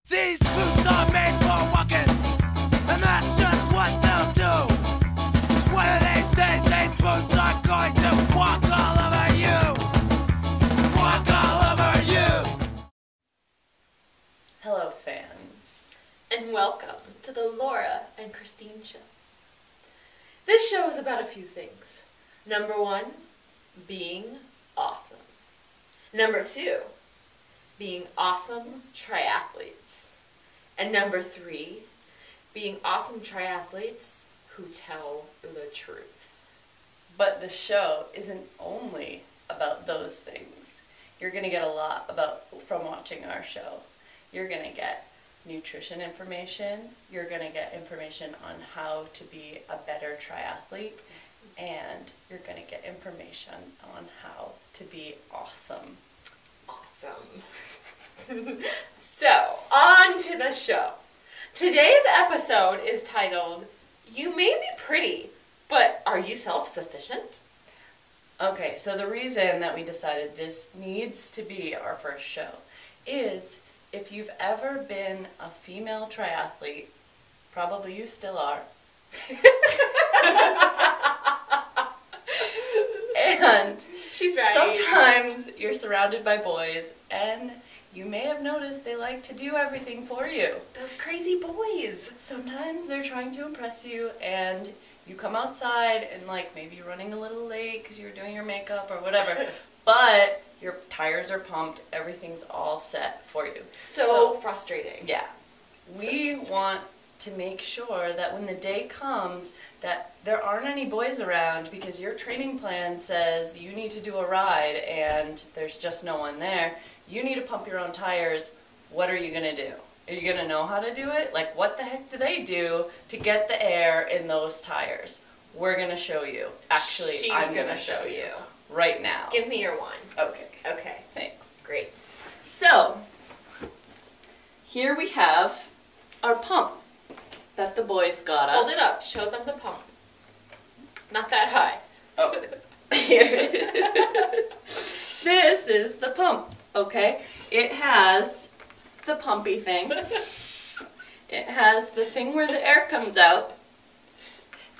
These boots are made for walking, and that's just what they'll do. One of these days, these boots are going to walk all over you. Walk all over you. Hello, fans. And welcome to the Laura and Christine Show. This show is about a few things. Number one, being awesome. Number two, being awesome triathletes. And number three, being awesome triathletes who tell the truth. But the show isn't only about those things. You're going to get a lot from watching our show. You're going to get nutrition information, you're going to get information on how to be a better triathlete, and you're going to get information on how to be awesome. Awesome. So, on to the show. Today's episode is titled, You May Be Pretty, but Are You Self-Sufficient? Okay, so the reason that we decided this needs to be our first show is if you've ever been a female triathlete, probably you still are, and She's right. sometimes you're surrounded by boys and you may have noticed they like to do everything for you. Those crazy boys. Sometimes they're trying to impress you and you come outside and like maybe you're running a little late because you were doing your makeup or whatever, but your tires are pumped, everything's all set for you. So frustrating. Yeah. We want to make sure that when the day comes that there aren't any boys around because your training plan says you need to do a ride and there's just no one there. You need to pump your own tires. What are you going to do? Are you going to know how to do it? Like, what the heck do they do to get the air in those tires? We're going to show you. Actually, I'm going to show you right now. Give me your one. Okay. Okay. Thanks. Great. So, here we have our pump that the boys got us. Hold it up. Show them the pump. Not that high. Oh. This is the pump, okay? It has the pumpy thing. It has the thing where the air comes out.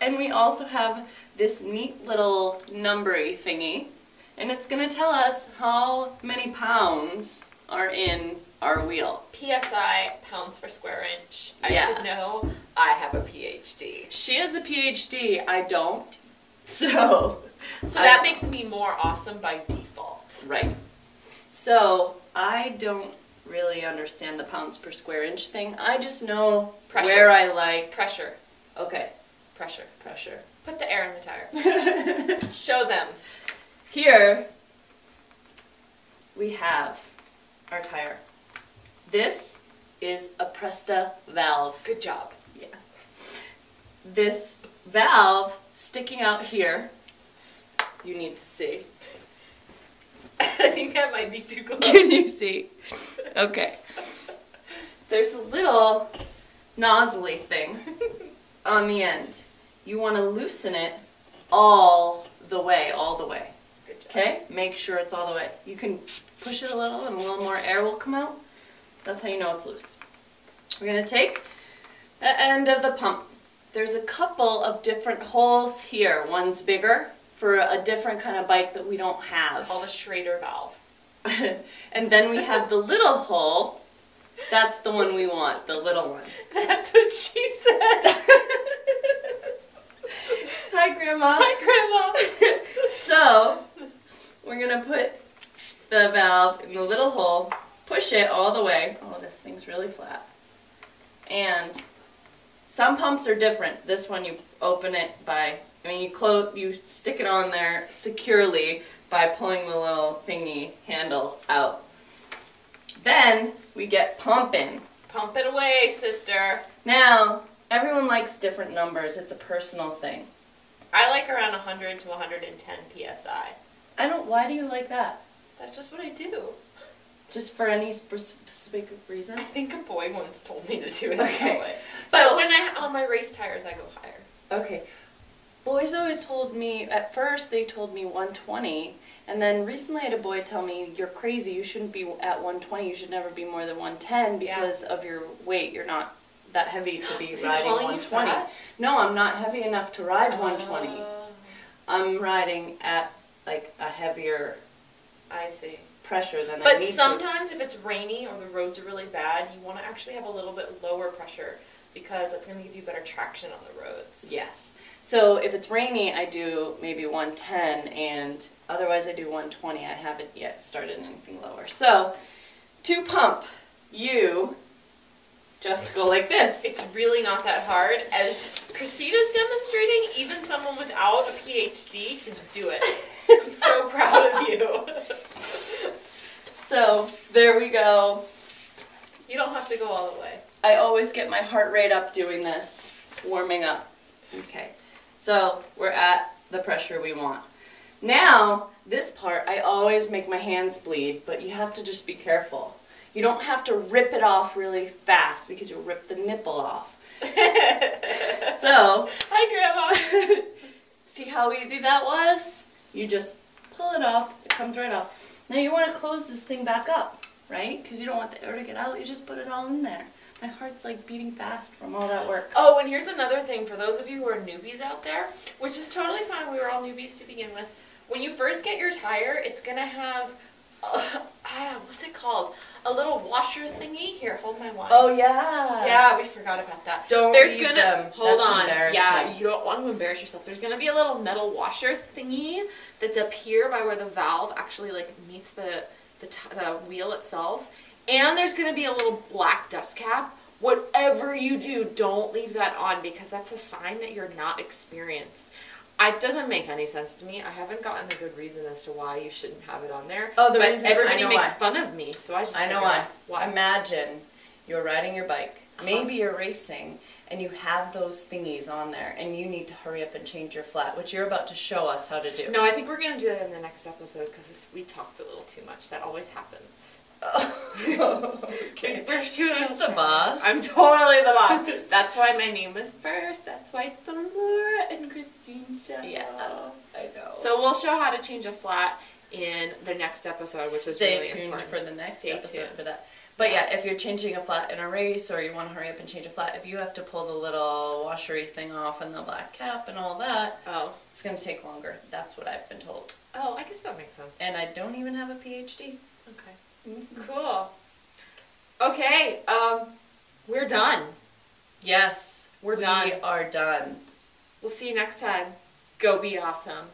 And we also have this neat little numbery thingy. And it's going to tell us how many pounds are in our wheel. PSI, pounds per square inch. I Yeah. should know. I have a PhD. She has a PhD, I don't. So that makes me more awesome by default. Right. So I don't really understand the pounds per square inch thing. I just know Pressure. where I like. Pressure. Okay. Pressure. Pressure. Put the air in the tire. Show them. Here we have our tire. This is a Presta valve. Good job. Yeah. This valve sticking out here, you need to see. I think that might be too close. Can you see? Okay. There's a little nozzly thing on the end. You want to loosen it all the way. Good job. Okay? Make sure it's all the way. You can push it a little and a little more air will come out. That's how you know it's loose. We're going to take the end of the pump. There's a couple of different holes here. One's bigger for a different kind of bike that we don't have. Called a Schrader valve. And then we have the little hole. That's the one we want, the little one. That's what she said. Hi, Grandma. Hi, Grandma. So, we're going to put the valve in the little hole, push it all the way. Oh, this thing's really flat. And some pumps are different. This one you open it by, you stick it on there securely by pulling the little thingy handle out. Then we get pumping. Pump it away, sister. Now, everyone likes different numbers. It's a personal thing. I like around 100 to 110 PSI. Why do you like that? That's just what I do. Just for any specific reason? I think a boy once told me to do it Okay. that way. But when on my race tires, I go higher. Okay. Boys always told me, at first they told me 120, and then recently I had a boy tell me, you're crazy, you shouldn't be at 120, you should never be more than 110 because of your weight, you're not that heavy to be riding 120. No, I'm not heavy enough to ride 120. I'm riding at like a heavier pressure than I need to. But sometimes if it's rainy or the roads are really bad, you want to actually have a little bit lower pressure because that's going to give you better traction on the roads. Yes. So if it's rainy, I do maybe 110, and otherwise I do 120. I haven't yet started anything lower. So to pump, you just go like this. It's really not that hard. As Christina's demonstrating, even someone without a PhD can do it. I'm so proud of you. So there we go. You don't have to go all the way. I always get my heart rate up doing this, warming up. Okay, so we're at the pressure we want. Now, this part, I always make my hands bleed, but you have to just be careful. You don't have to rip it off really fast because you'll rip the nipple off. So, hi Grandma. See how easy that was? You just pull it off, it comes right off. Now you want to close this thing back up, right? Because you don't want the air to get out, you just put it all in there. My heart's like beating fast from all that work. Oh, and here's another thing for those of you who are newbies out there, which is totally fine, we were all newbies to begin with. When you first get your tire, it's going to have, what's it called? A little washer thingy. Here, hold my wine. Oh, yeah. Yeah, we forgot about that. Don't leave them. Hold That's on. embarrassing. Yeah, you don't want to embarrass yourself. There's going to be a little metal washer thingy that's up here by where the valve actually like meets the wheel itself. And there's going to be a little black dust cap. Whatever you do, don't leave that on because that's a sign that you're not experienced. It doesn't make any sense to me. I haven't gotten a good reason as to why you shouldn't have it on there. Oh, the but reason, everybody makes why. fun of me, so I just I know why. why. Imagine you're riding your bike. Maybe you're racing and you have those thingies on there and you need to hurry up and change your flat, which you're about to show us how to do. No, I think we're going to do that in the next episode because we talked a little too much. That always happens. Oh. Okay. She's the boss. I'm totally the boss. That's why my name was first. That's why it's the Laura and Christine show. Yeah, I know. So we'll show how to change a flat in the next episode, which is really Stay tuned important. for the next Stay episode tuned. for that. But yeah, if you're changing a flat in a race or you want to hurry up and change a flat, if you have to pull the little washery thing off and the black cap and all that, it's going to take longer. That's what I've been told. Oh, I guess that makes sense. And I don't even have a PhD. Okay. Cool. Okay, we're done. Yes, we're done. We are done. We'll see you next time. Go be awesome.